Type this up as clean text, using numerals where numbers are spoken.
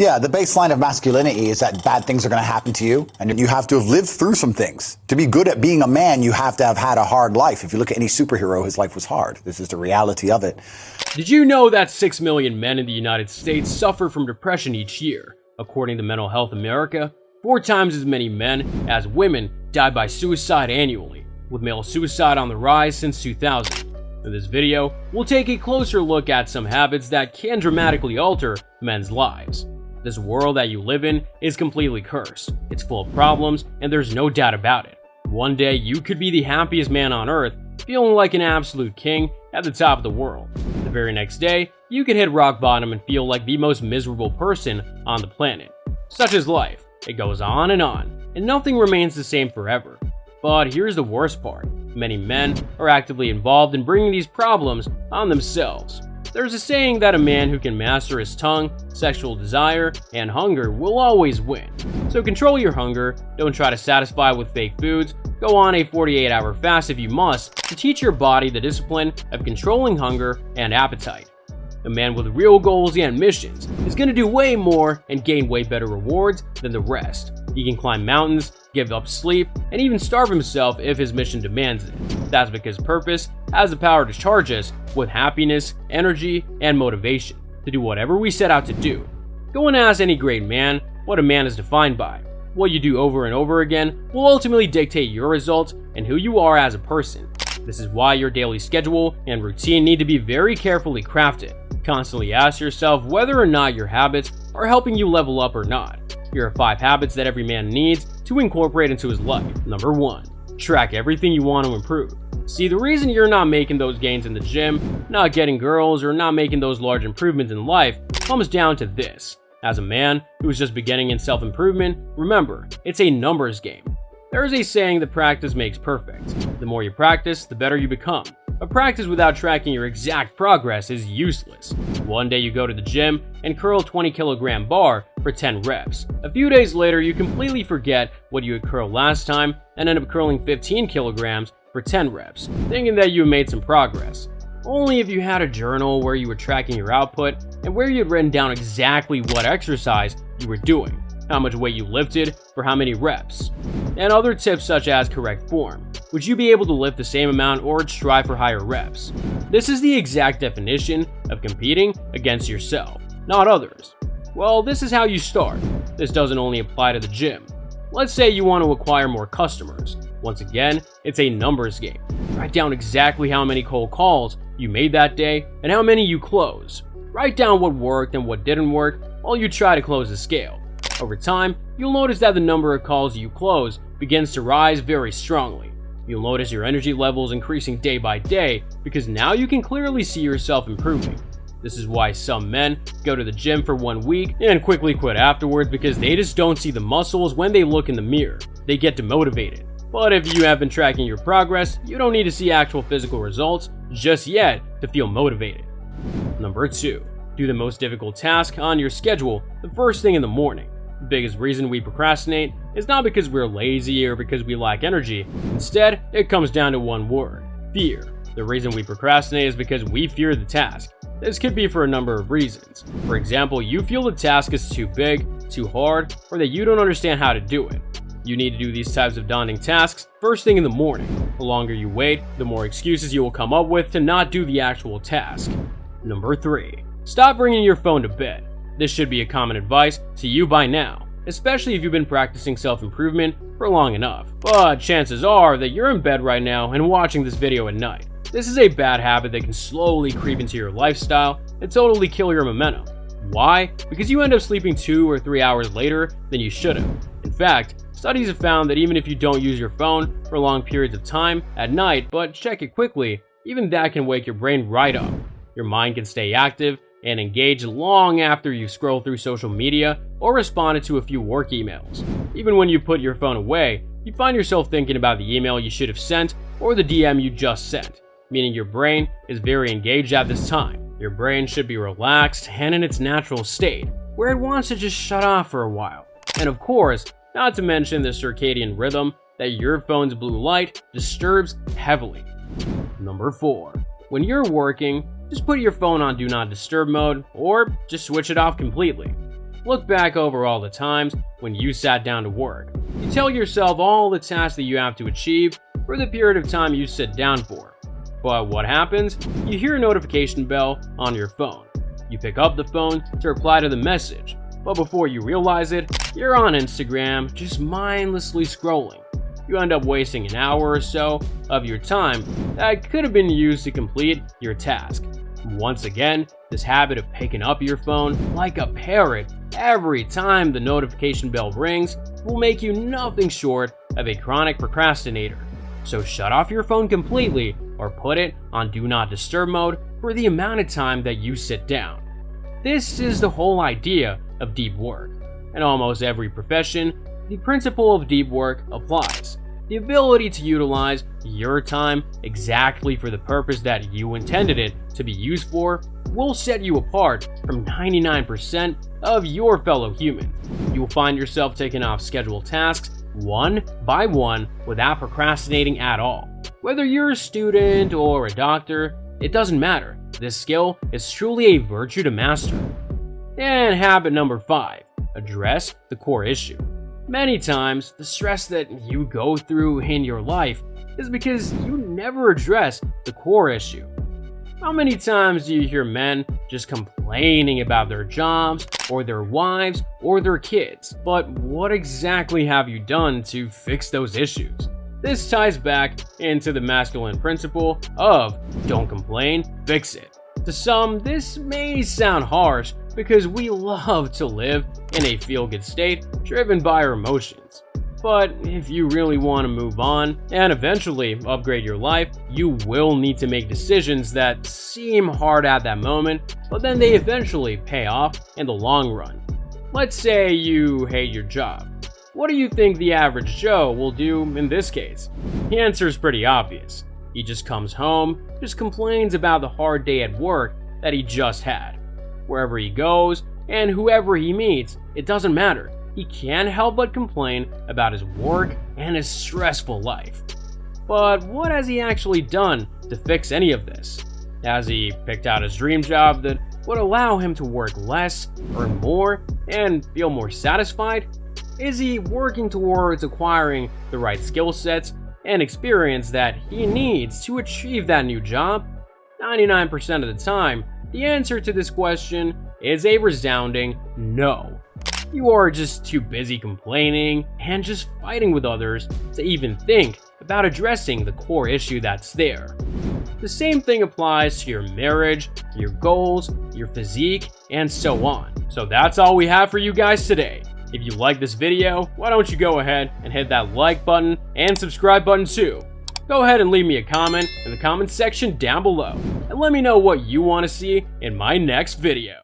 Yeah, the baseline of masculinity is that bad things are going to happen to you, and you have to have lived through some things. To be good at being a man, you have to have had a hard life. If you look at any superhero, his life was hard. This is the reality of it. Did you know that 6 million men in the United States suffer from depression each year? According to Mental Health America, 4 times as many men as women die by suicide annually, with male suicide on the rise since 2000. In this video, we'll take a closer look at some habits that can dramatically alter men's lives. This world that you live in is completely cursed. It's full of problems, and there's no doubt about it. One day, you could be the happiest man on earth, feeling like an absolute king at the top of the world. The very next day, you could hit rock bottom and feel like the most miserable person on the planet. Such is life. It goes on, and nothing remains the same forever. But here's the worst part. Many men are actively involved in bringing these problems on themselves. There's a saying that a man who can master his tongue, sexual desire, and hunger will always win. So control your hunger, don't try to satisfy with fake foods, go on a 48-hour fast if you must to teach your body the discipline of controlling hunger and appetite. A man with real goals and missions is going to do way more and gain way better rewards than the rest. He can climb mountains, give up sleep, and even starve himself if his mission demands it. That's because purpose has the power to charge us with happiness, energy, and motivation to do whatever we set out to do. Go and ask any great man what a man is defined by. What you do over and over again will ultimately dictate your results and who you are as a person. This is why your daily schedule and routine need to be very carefully crafted. Constantly ask yourself whether or not your habits are helping you level up or not. Here are 5 habits that every man needs to incorporate into his life. Number 1. Track everything you want to improve. See, the reason you're not making those gains in the gym, not getting girls, or not making those large improvements in life comes down to this. As a man who is just beginning in self-improvement, remember, it's a numbers game. There is a saying that practice makes perfect. The more you practice, the better you become. A practice without tracking your exact progress is useless. One day you go to the gym and curl a 20-kilogram bar for 10 reps. A few days later, you completely forget what you had curled last time and end up curling 15 kilograms for 10 reps, thinking that you made some progress. Only if you had a journal where you were tracking your output and where you had written down exactly what exercise you were doing, how much weight you lifted for how many reps, and other tips such as correct form. Would you be able to lift the same amount or strive for higher reps? This is the exact definition of competing against yourself, not others. Well, this is how you start. This doesn't only apply to the gym. Let's say you want to acquire more customers. Once again, it's a numbers game. Write down exactly how many cold calls you made that day and how many you closed. Write down what worked and what didn't work while you try to close the scale. Over time, you'll notice that the number of calls you close begins to rise very strongly. You'll notice your energy levels increasing day by day because now you can clearly see yourself improving. This is why some men go to the gym for 1 week and quickly quit afterwards because they just don't see the muscles when they look in the mirror. They get demotivated. But if you have been tracking your progress, you don't need to see actual physical results just yet to feel motivated. Number 2. Do the most difficult task on your schedule the first thing in the morning. The biggest reason we procrastinate is not because we're lazy or because we lack energy. Instead, it comes down to one word: fear. The reason we procrastinate is because we fear the task. This could be for a number of reasons. For example, you feel the task is too big, too hard, or that you don't understand how to do it. You need to do these types of daunting tasks first thing in the morning. The longer you wait, the more excuses you will come up with to not do the actual task. Number 3. Stop bringing your phone to bed. This should be a common advice to you by now, especially if you've been practicing self-improvement for long enough. But chances are that you're in bed right now and watching this video at night. This is a bad habit that can slowly creep into your lifestyle and totally kill your momentum. Why? Because you end up sleeping 2 or 3 hours later than you should have. In fact, studies have found that even if you don't use your phone for long periods of time at night but check it quickly, even that can wake your brain right up. Your mind can stay active and engage long after you scroll through social media or responded to a few work emails. Even when you put your phone away, you find yourself thinking about the email you should have sent or the DM you just sent, meaning your brain is very engaged at this time. Your brain should be relaxed and in its natural state, where it wants to just shut off for a while. And of course, not to mention the circadian rhythm that your phone's blue light disturbs heavily. Number 4. When you're working, just put your phone on Do Not Disturb mode or just switch it off completely. Look back over all the times when you sat down to work. You tell yourself all the tasks that you have to achieve for the period of time you sit down for. But what happens? You hear a notification bell on your phone. You pick up the phone to reply to the message, but before you realize it, you're on Instagram just mindlessly scrolling. You end up wasting an hour or so of your time that could have been used to complete your task. Once again, this habit of picking up your phone like a parrot every time the notification bell rings will make you nothing short of a chronic procrastinator. So shut off your phone completely or put it on Do Not Disturb mode for the amount of time that you sit down. This is the whole idea of deep work. In almost every profession, the principle of deep work applies. The ability to utilize your time exactly for the purpose that you intended it to be used for will set you apart from 99% of your fellow humans. You will find yourself taking off scheduled tasks one by one without procrastinating at all. Whether you're a student or a doctor, it doesn't matter. This skill is truly a virtue to master. And habit number 5, address the core issue. Many times, the stress that you go through in your life is because you never address the core issue. How many times do you hear men just complaining about their jobs, or their wives, or their kids? But what exactly have you done to fix those issues? This ties back into the masculine principle of don't complain, fix it. To some, this may sound harsh because we love to live in a feel-good state driven by our emotions. But if you really want to move on and eventually upgrade your life, you will need to make decisions that seem hard at that moment, but then they eventually pay off in the long run. Let's say you hate your job. What do you think the average Joe will do in this case? The answer is pretty obvious. He just comes home, just complains about the hard day at work that he just had. Wherever he goes and whoever he meets, it doesn't matter. He can't help but complain about his work and his stressful life. But what has he actually done to fix any of this? Has he picked out his dream job that would allow him to work less, earn more, and feel more satisfied? Is he working towards acquiring the right skill sets and experience that he needs to achieve that new job? 99% of the time, the answer to this question is a resounding no. You are just too busy complaining and just fighting with others to even think about addressing the core issue that's there. The same thing applies to your marriage, your goals, your physique, and so on. So that's all we have for you guys today. If you like this video, why don't you go ahead and hit that like button and subscribe button too. Go ahead and leave me a comment in the comment section down below and let me know what you want to see in my next video.